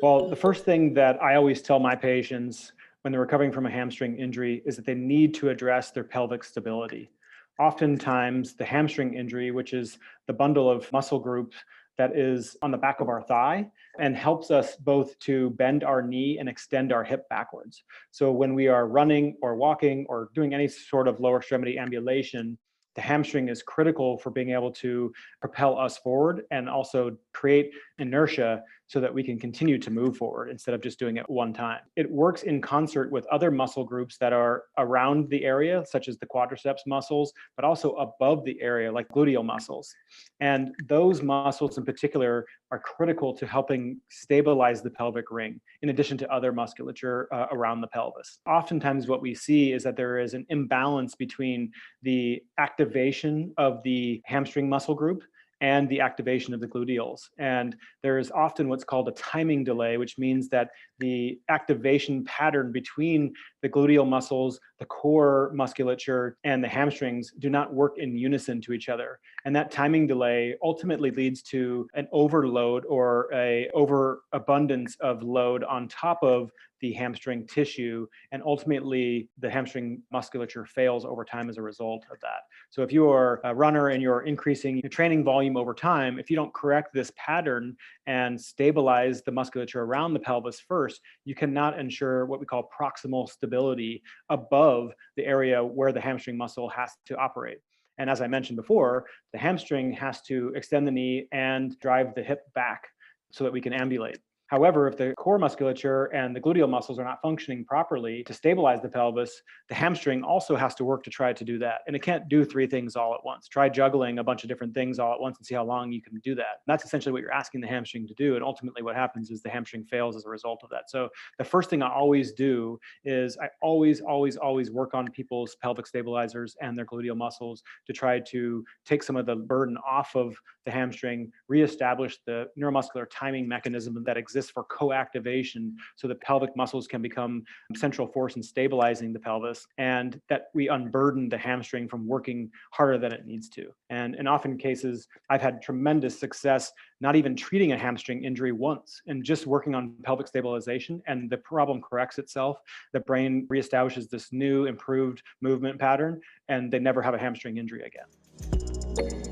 Well, the first thing that I always tell my patients when they're recovering from a hamstring injury is that they need to address their pelvic stability. Oftentimes, the hamstring injury, which is the bundle of muscle groups that is on the back of our thigh and helps us both to bend our knee and extend our hip backwards. So when we are running or walking or doing any sort of lower extremity ambulation, the hamstring is critical for being able to propel us forward and also create inertia so that we can continue to move forward instead of just doing it one time. It works in concert with other muscle groups that are around the area, such as the quadriceps muscles, but also above the area, like gluteal muscles. And those muscles in particular are critical to helping stabilize the pelvic ring, in addition to other musculature around the pelvis. Oftentimes, what we see is that there is an imbalance between the activation of the hamstring muscle group and the activation of the gluteals. And there is often what's called a timing delay, which means that the activation pattern between the gluteal muscles, the core musculature, and the hamstrings do not work in unison to each other. And that timing delay ultimately leads to an overload or a overabundance of load on top of the hamstring tissue, and ultimately the hamstring musculature fails over time as a result of that. So if you are a runner and you're increasing your training volume over time, if you don't correct this pattern and stabilize the musculature around the pelvis first, you cannot ensure what we call proximal stability above the area where the hamstring muscle has to operate. And as I mentioned before, the hamstring has to extend the knee and drive the hip back so that we can ambulate. However, if the core musculature and the gluteal muscles are not functioning properly to stabilize the pelvis, the hamstring also has to work to try to do that. And it can't do three things all at once. Try juggling a bunch of different things all at once and see how long you can do that. And that's essentially what you're asking the hamstring to do. And ultimately what happens is the hamstring fails as a result of that. So the first thing I always do is I always work on people's pelvic stabilizers and their gluteal muscles to try to take some of the burden off of the hamstring, reestablish the neuromuscular timing mechanism that exists for co-activation so the pelvic muscles can become central force in stabilizing the pelvis, and that we unburden the hamstring from working harder than it needs to. And in often cases, I've had tremendous success not even treating a hamstring injury once and just working on pelvic stabilization, and the problem corrects itself. The brain reestablishes this new improved movement pattern, and they never have a hamstring injury again.